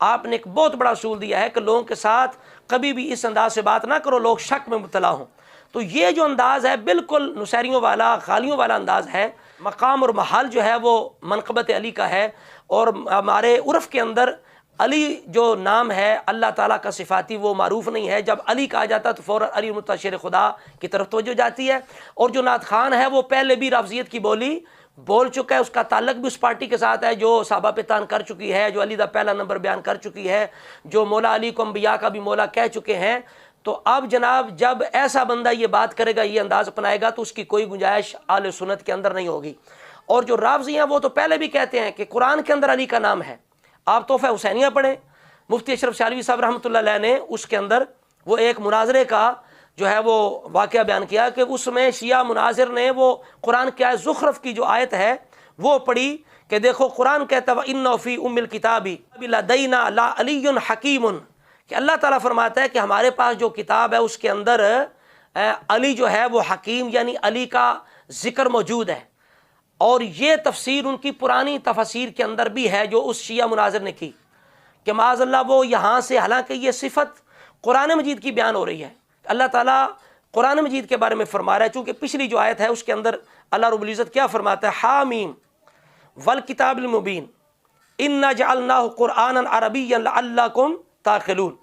آپ نے ایک بہت بڑا اصول دیا ہے کہ لوگوں کے ساتھ کبھی بھی اس انداز سے بات نہ کرو لوگ شک میں مبتلا ہوں۔ تو یہ جو انداز ہے بالکل نصیریوں والا، غالیوں والا انداز ہے۔ مقام اور محل جو ہے وہ منقبت علی کا ہے، اور ہمارے عرف کے اندر علی جو نام ہے اللہ تعالیٰ کا صفاتی وہ معروف نہیں ہے۔ جب علی کہا جاتا ہے تو فوراً علی متشر خدا کی طرف توجہ جاتی ہے، اور جو نعت خان ہے وہ پہلے بھی رافضیت کی بولی بول چکا ہے، اس کا تعلق بھی اس پارٹی کے ساتھ ہے جو صحابہ پہ تان کر چکی ہے، جو علی دا پہلا نمبر بیان کر چکی ہے، جو مولا علی کو انبیاء کا بھی مولا کہہ چکے ہیں۔ تو اب جناب جب ایسا بندہ یہ بات کرے گا، یہ انداز اپنائے گا، تو اس کی کوئی گنجائش اہل سنت کے اندر نہیں ہوگی۔ اور جو رافضی ہیں وہ تو پہلے بھی کہتے ہیں کہ قرآن کے اندر علی کا نام ہے۔ آپ تحفہ حسینیہ پڑھیں، مفتی اشرف شالوی صاحب رحمۃ اللہ علیہ نے اس کے اندر وہ ایک مناظرے کا جو ہے وہ واقعہ بیان کیا کہ اس میں شیعہ مناظر نے وہ قرآن کی آیت زخرف کی جو آیت ہے وہ پڑھی کہ دیکھو قرآن کہتا ہے وَإِنَّ فِي أُمِّ الْكِتَابِ لَدَيْنَا لَعَلِيٌّ حَكِيمٌ، کہ اللہ تعالیٰ فرماتا ہے کہ ہمارے پاس جو کتاب ہے اس کے اندر علی جو ہے وہ حکیم یعنی علی کا ذکر موجود ہے۔ اور یہ تفسیر ان کی پرانی تفسیر کے اندر بھی ہے جو اس شیعہ مناظر نے کی کہ معاذ اللہ وہ یہاں سے، حالانکہ یہ صفت قرآن مجید کی بیان ہو رہی ہے، اللہ تعالیٰ قرآن مجید کے بارے میں فرما رہا ہے، چونکہ پچھلی جو آیت ہے اس کے اندر اللہ رب العزت کیا فرماتا ہے، حامیم والکتاب المبین انا جعلناہ قرآنا عربیا لعلکم تعقلون،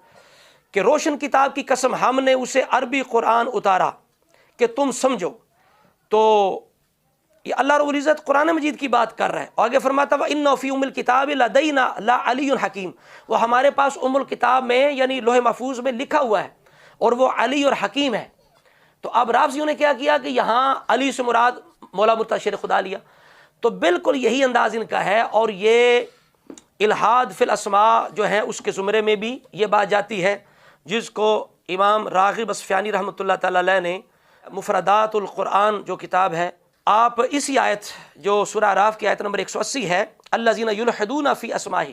کہ روشن کتاب کی قسم ہم نے اسے عربی قرآن اتارا کہ تم سمجھو۔ تو یہ اللہ رب العزت قرآن مجید کی بات کر رہا ہے، اور آگے فرماتا ہے وَإِنَّ فِي أُمِّ الْكِتَابِ لَدَيْنَا لَعَلِيٌّ حَكِيمٌ، وہ ہمارے پاس ام الکتاب میں یعنی لوح محفوظ میں لکھا ہوا ہے اور وہ علی اور حکیم ہے۔ تو اب رافضیوں نے کیا کیا کہ یہاں علی سے مراد مولا مرتضی خدا لیا، تو بالکل یہی انداز ان کا ہے، اور یہ الحاد فی الاسماء جو ہے اس کے زمرے میں بھی یہ بات جاتی ہے، جس کو امام راغب اصفہانی رحمۃ اللہ تعالی علیہ نے مفردات القرآن جو کتاب ہے، آپ اسی آیت جو سورہ اعراف کی آیت نمبر 180 ہے الذین یلحدون فی اسماءہ،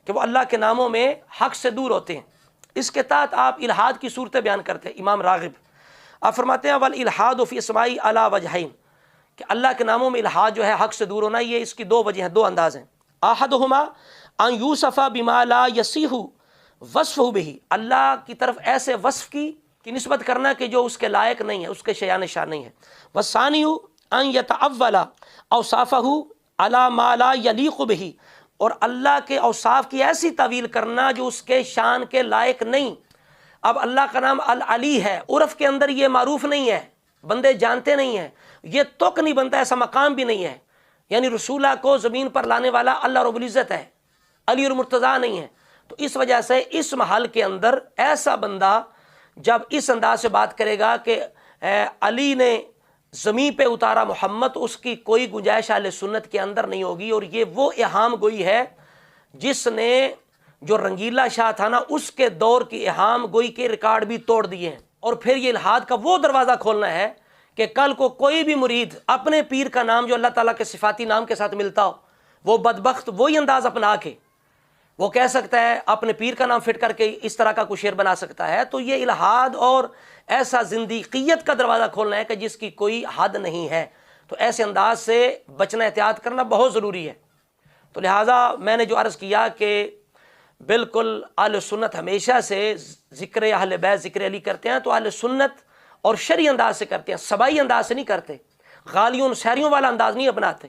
کہ وہ اللہ کے ناموں میں حق سے دور ہوتے ہیں، اس کے تحت آپ الحاد کی صورتیں بیان کرتے ہیں۔ امام راغب آپ فرماتے ہیں والالحاد فی اسماء علی وجہین، کہ اللہ کے ناموں میں الحاد جو ہے حق سے دور ہونا، یہ اس کی دو وجہ ہیں، دو انداز ہیں۔ احدہما ان یوصف بما لا یصیح وصفہ بہ، اللہ کی طرف ایسے وصف کی نسبت کرنا کہ جو اس کے لائق نہیں ہے، اس کے شیان شان نہیں ہے۔ والثانی ان یتأول اوصافہ علی ما لا یلیق بہ، اور اللہ کے اوصاف کی ایسی تعویل کرنا جو اس کے شان کے لائق نہیں۔ اب اللہ کا نام العلی ہے، عرف کے اندر یہ معروف نہیں ہے، بندے جانتے نہیں ہیں، یہ تک نہیں بنتا، ایسا مقام بھی نہیں ہے، یعنی رسولہ کو زمین پر لانے والا اللہ رب العزت ہے، علی اور مرتضیٰ نہیں ہے۔ تو اس وجہ سے اس محل کے اندر ایسا بندہ جب اس انداز سے بات کرے گا کہ علی نے زمین پہ اتارا محمد، تو اس کی کوئی گنجائش اہل سنت کے اندر نہیں ہوگی۔ اور یہ وہ اہام گوئی ہے جس نے جو رنگیلا شاہ تھا نا اس کے دور کی اہام گوئی کے ریکارڈ بھی توڑ دیے ہیں۔ اور پھر یہ الحاد کا وہ دروازہ کھولنا ہے کہ کل کو کوئی بھی مرید اپنے پیر کا نام جو اللہ تعالیٰ کے صفاتی نام کے ساتھ ملتا ہو، وہ بدبخت وہی انداز اپنا کے وہ کہہ سکتا ہے اپنے پیر کا نام فٹ کر کے اس طرح کا کوئی شعر بنا سکتا ہے۔ تو یہ الحاد اور ایسا زندیقیت کا دروازہ کھولنا ہے کہ جس کی کوئی حد نہیں ہے، تو ایسے انداز سے بچنا، احتیاط کرنا بہت ضروری ہے۔ تو لہٰذا میں نے جو عرض کیا کہ بالکل اہل سنت ہمیشہ سے ذکر اہل بیت، ذکر علی کرتے ہیں، تو اہل سنت اور شرعی انداز سے کرتے ہیں، سبائی انداز سے نہیں کرتے، غالیوں شہریوں والا انداز نہیں اپناتے۔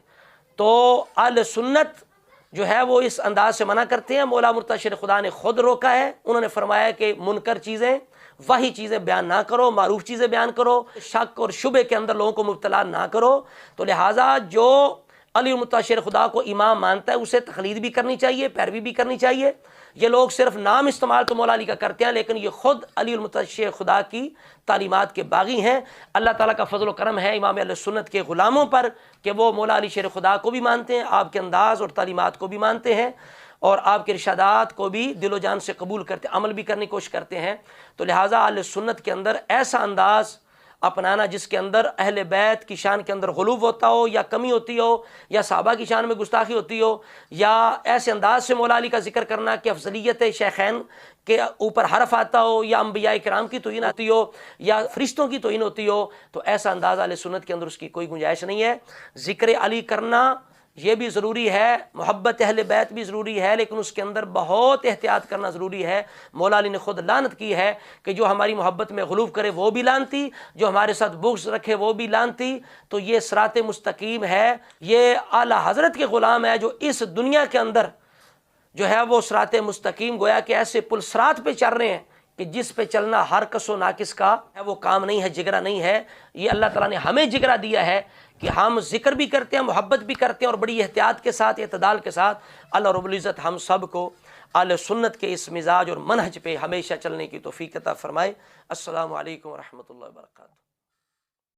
تو اہل سنت جو ہے وہ اس انداز سے منع کرتے ہیں۔ مولا مرتضی خدا نے خود روکا ہے، انہوں نے فرمایا کہ منکر چیزیں، وہی چیزیں بیان نہ کرو، معروف چیزیں بیان کرو، شک اور شبہ کے اندر لوگوں کو مبتلا نہ کرو۔ تو لہٰذا جو علی مرتضی خدا کو امام مانتا ہے اسے تقلید بھی کرنی چاہیے، پیروی بھی کرنی چاہیے۔ یہ لوگ صرف نام استعمال تو مولا علی کا کرتے ہیں، لیکن یہ خود علی المرتضی خدا کی تعلیمات کے باغی ہیں۔ اللہ تعالیٰ کا فضل و کرم ہے امام اہل سنت کے غلاموں پر کہ وہ مولا علی شیر خدا کو بھی مانتے ہیں، آپ کے انداز اور تعلیمات کو بھی مانتے ہیں، اور آپ کے ارشادات کو بھی دل و جان سے قبول کرتے ہیں، عمل بھی کرنے کی کوشش کرتے ہیں۔ تو لہٰذا اہل سنت کے اندر ایسا انداز اپنانا جس کے اندر اہل بیت کی شان کے اندر غلو ہوتا ہو یا کمی ہوتی ہو، یا صحابہ کی شان میں گستاخی ہوتی ہو، یا ایسے انداز سے مولا علی کا ذکر کرنا کہ افضلیت شیخین کے اوپر حرف آتا ہو، یا انبیاء کرام کی توہین آتی ہو، یا فرشتوں کی توہین ہوتی ہو، تو ایسا انداز اہل سنت کے اندر اس کی کوئی گنجائش نہیں ہے۔ ذکر علی کرنا یہ بھی ضروری ہے، محبت اہل بیت بھی ضروری ہے، لیکن اس کے اندر بہت احتیاط کرنا ضروری ہے۔ مولا علی نے خود لعنت کی ہے کہ جو ہماری محبت میں غلو کرے وہ بھی لعنتی، جو ہمارے ساتھ بغض رکھے وہ بھی لعنتی۔ تو یہ صراط مستقیم ہے، یہ اعلیٰ حضرت کے غلام ہے جو اس دنیا کے اندر جو ہے وہ صراط مستقیم گویا کہ ایسے پل صراط پہ چل رہے ہیں کہ جس پہ چلنا ہر کس و ناقص کا ہے، وہ کام نہیں ہے، جگرا نہیں ہے۔ یہ اللہ تعالیٰ نے ہمیں جگرا دیا ہے کہ ہم ذکر بھی کرتے ہیں، محبت بھی کرتے ہیں، اور بڑی احتیاط کے ساتھ، اعتدال کے ساتھ۔ اللہ رب العزت ہم سب کو اہل سنت کے اس مزاج اور منہج پہ ہمیشہ چلنے کی توفیق عطا فرمائے۔ السلام علیکم ورحمۃ اللہ وبرکاتہ۔